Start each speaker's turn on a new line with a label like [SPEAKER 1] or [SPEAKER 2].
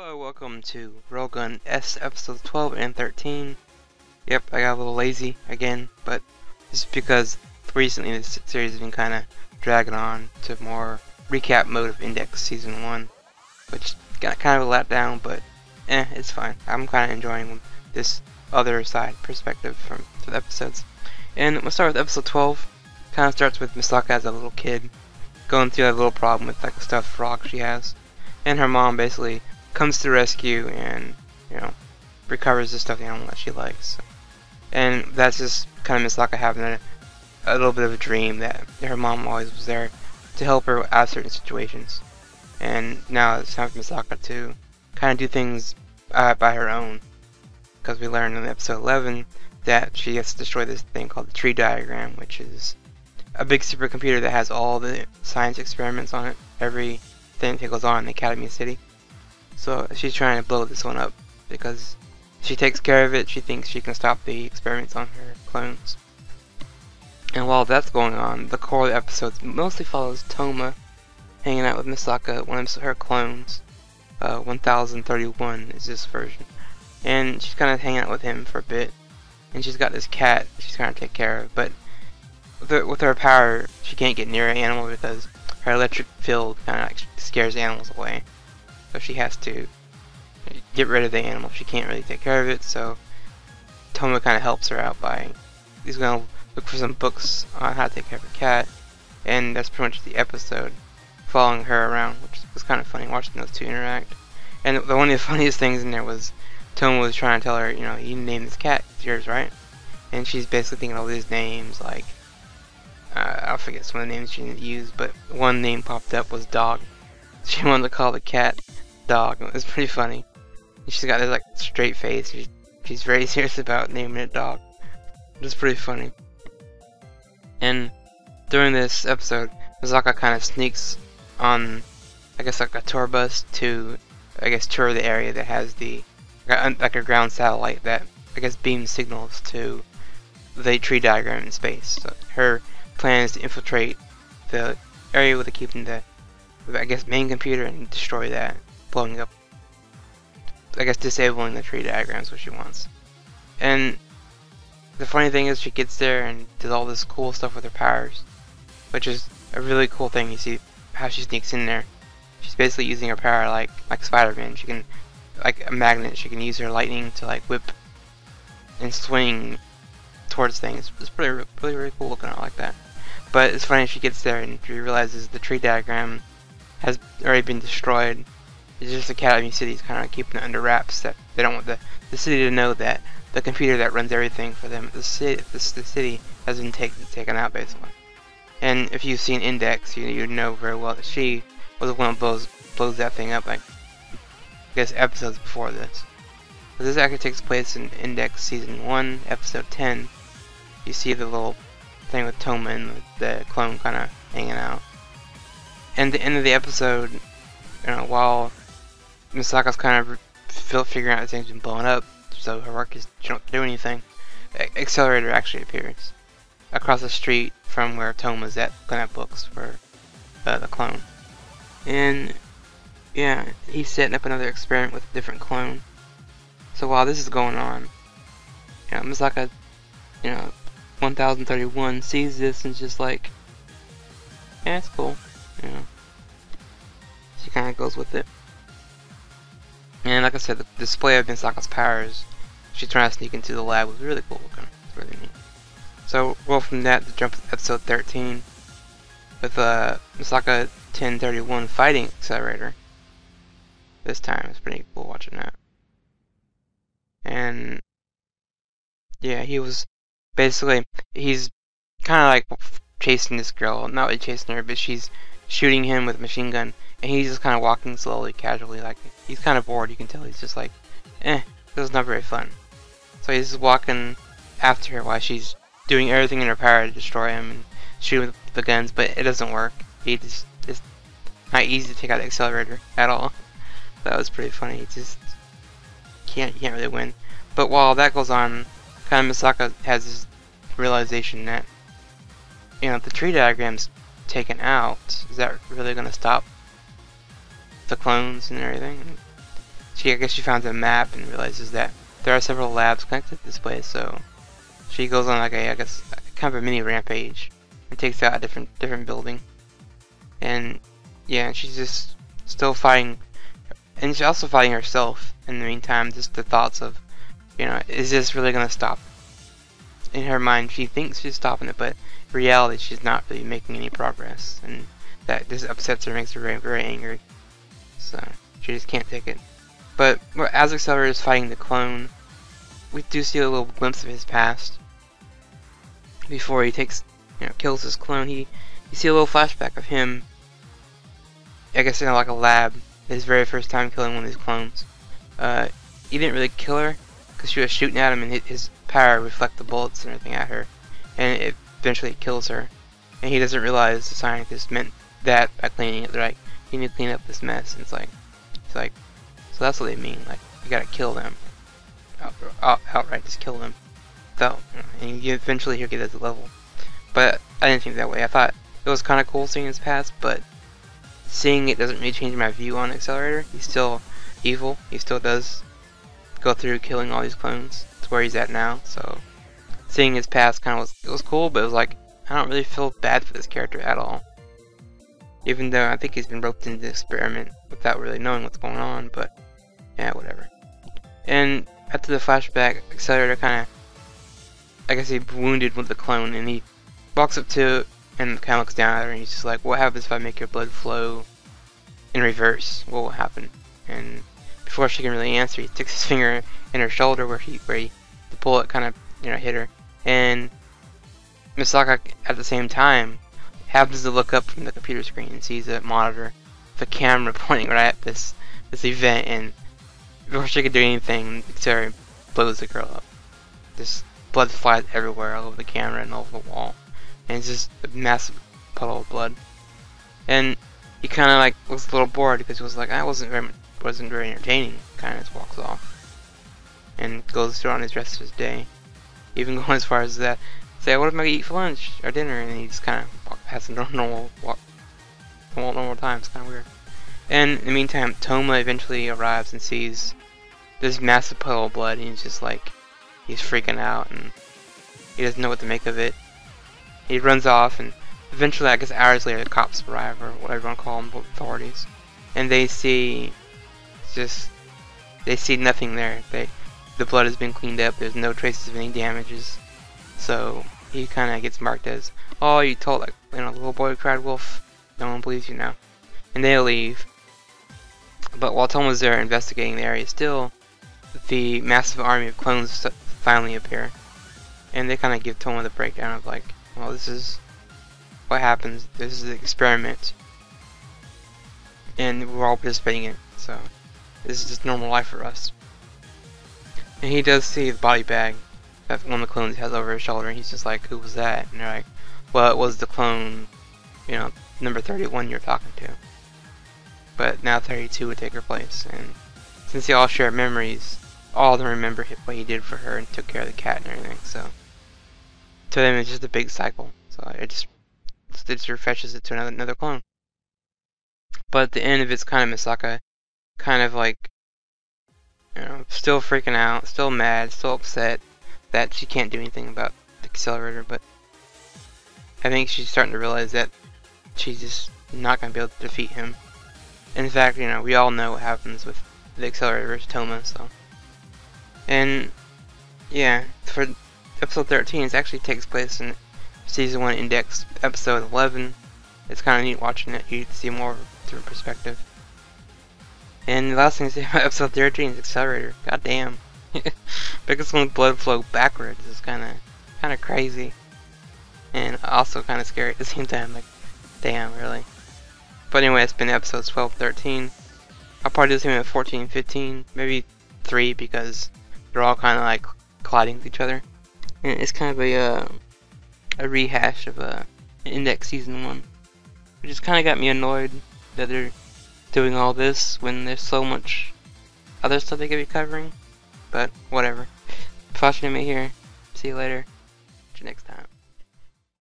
[SPEAKER 1] Hello, welcome to Railgun S episodes 12 and 13. Yep, I got a little lazy again, but it's because recently this series has been kind of dragging on to more recap mode of Index Season 1, which got kind of a letdown, but it's fine. I'm kind of enjoying this other side perspective from the episodes. And we'll start with episode 12. Kind of starts with Misaka as a little kid, going through that little problem with like a stuffed frog she has. And her mom basically comes to the rescue and, recovers the stuffed animal that she likes. And that's just kind of Misaka having a little bit of a dream that her mom always was there to help her out of certain situations. And now it's time for Misaka to kind of do things by her own. Because we learned in episode 11 that she has to destroy this thing called the tree diagram, which is a big supercomputer that has all the science experiments on it. Everything that goes on in the Academy City. So she's trying to blow this one up because if she takes care of it, she thinks she can stop the experiments on her clones. And while that's going on, the core of the episodes mostly follows Toma hanging out with Misaka, one of her clones. 1031 is this version. And she's kind of hanging out with him for a bit. And she's got this cat she's trying to take care of. But with her power, she can't get near an animal because her electric field kind of like scares animals away. So she has to get rid of the animal. She can't really take care of it, so Toma kind of helps her out by he's going to look for some books on how to take care of a cat, and that's pretty much the episode, following her around, which was kind of funny watching those two interact. And one of the funniest things in there was Toma was trying to tell her, you named this cat, it's yours, right? And she's basically thinking all these names, like I'll forget some of the names she didn't use, but one name popped up was Dog. She wanted to call the cat Dog. It was pretty funny. She's got this like straight face. She's very serious about naming it Dog. It was pretty funny. And during this episode, Misaka kind of sneaks on, I guess, like a tour bus to, tour the area that has like a ground satellite that, beams signals to the tree diagram in space. So her plan is to infiltrate the area where they're keeping the main computer and destroy that, blowing up, disabling the tree diagrams, what she wants. And the funny thing is she gets there and does all this cool stuff with her powers, which is a really cool thing. You see how she sneaks in there. She's basically using her power like Spider-Man. She can, like a magnet, she can use her lightning to like whip and swing towards things. It's really cool looking. I like that. But it's funny, she gets there and she realizes the tree diagram has already been destroyed. It's just Academy City's kind of keeping it under wraps, that they don't want the city to know that the computer that runs everything for them, the city has been taken out basically. And if you've seen Index, you know very well that she was the one who blows that thing up, like episodes before this. But this actually takes place in Index Season 1, Episode 10. You see the little thing with Toma and the clone kind of hanging out. And the end of the episode, while Misaka's kind of figuring out that things have been blown up, so her work is not to do anything, Accelerator actually appears across the street from where Toma's at looking at books for the clone. And yeah, he's setting up another experiment with a different clone. So while this is going on, Misaka, 1031 sees this and is just like, yeah, it's cool. She kind of goes with it. And like I said, the display of Misaka's powers, she's trying to sneak into the lab, was really cool looking. It's really neat. So roll from that to jump to episode 13 with Misaka 1031 fighting Accelerator. This time it's pretty cool watching that. And yeah, he's kind of like chasing this girl, not really chasing her, but she's shooting him with a machine gun, and he's just kind of walking slowly, casually, like he's kind of bored. You can tell he's just like, this is not very fun. So he's just walking after her while she's doing everything in her power to destroy him and shoot with the guns, but it doesn't work. It's not easy to take out the Accelerator at all. That was pretty funny. He just can't really win. But while that goes on, kind of Misaka has this realization that the tree diagram's taken out. Is that really going to stop the clones and everything? I guess she found a map and realizes that there are several labs connected to this place, so she goes on like I guess kind of a mini rampage and takes out a different building. And yeah, she's just still fighting, and she's also fighting herself in the meantime. Just the thoughts of, is this really gonna stop? In her mind, she thinks she's stopping it, but in reality, she's not really making any progress, and that just upsets her, makes her very, very angry. So she just can't take it. But as Accelerator is fighting the clone, we do see a little glimpse of his past. Before he kills his clone, you see a little flashback of him, I guess in like a lab, his very first time killing one of these clones. He didn't really kill her, because she was shooting at him and his power reflect the bullets and everything at her, and it eventually kills her. And he doesn't realize the scientist meant that by cleaning it. They're like, you need to clean up this mess. And it's like, so that's what they mean. Like, you gotta kill them. Outright, just kill them. So, and eventually he'll get at the level. But I didn't think that way. I thought it was kind of cool seeing his past, but seeing it doesn't really change my view on Accelerator. He's still evil. He still does go through killing all these clones. It's where he's at now. So seeing his past kind of was cool, but it was like, I don't really feel bad for this character at all. Even though I think he's been roped into the experiment without really knowing what's going on, but yeah, whatever. And after the flashback, Accelerator kind of, I guess he wounded with the clone, and he walks up to it and kind of looks down at her, and he's just like, what happens if I make your blood flow in reverse? What will happen? And before she can really answer, he sticks his finger in her shoulder where the bullet kind of hit her. And MISAKA at the same time happens to look up from the computer screen and sees a monitor, the camera pointing right at this event, and before she could do anything, Accelerator blows the girl up. Just blood flies everywhere, all over the camera and all over the wall, and it's just a massive puddle of blood. And he kind of like looks a little bored because he was like, I wasn't very entertaining. Kind of just walks off and goes through on his rest of his day, even going as far as that, say, what am I gonna eat for lunch or dinner? And he just kind of has a normal time. It's kind of weird. And in the meantime, Toma eventually arrives and sees this massive puddle of blood, and he's just like, he's freaking out, and he doesn't know what to make of it. He runs off, and eventually, I guess hours later, the cops arrive, or whatever you want to call them, authorities, and they see nothing there. The blood has been cleaned up. There's no traces of any damages. So he kind of gets marked as, oh, you told, like, the little boy who cried wolf. No one believes you now. And they leave. But while Toma's there investigating the area still, the massive army of clones finally appear. And they kind of give Toma the breakdown of like, well, this is what happens. This is the experiment. And we're all participating in it. So this is just normal life for us. And he does see the body bag that one of the clones has over his shoulder, and he's just like, who was that? And they're like, well, it was the clone, number 31 you're talking to. But now 32 would take her place, and since they all share memories, all of them remember what he did for her and took care of the cat and everything, so to them it's just a big cycle. So it just refreshes it to another clone. But at the end of it's kind of MISAKA, kind of like, still freaking out, still mad, still upset that she can't do anything about the Accelerator, but I think she's starting to realize that she's just not going to be able to defeat him. In fact, we all know what happens with the Accelerator versus Toma, so. And, yeah, for episode 13, it actually takes place in Season 1 Index, episode 11. It's kind of neat watching it. You see more of a different perspective. And the last thing to say about episode 13 is Accelerator. God damn. Because someone's blood flow backwards is kind of crazy. And also kind of scary at the same time. Like, damn, really. But anyway, it's been episodes 12, 13. I'll probably do the same at 14, 15, maybe 3 because they're all kind of like colliding with each other. And it's kind of a rehash of Index Season 1. Which just kind of got me annoyed that they're doing all this when there's so much other stuff they could be covering. But whatever. Watching me here. See you later. See you next time.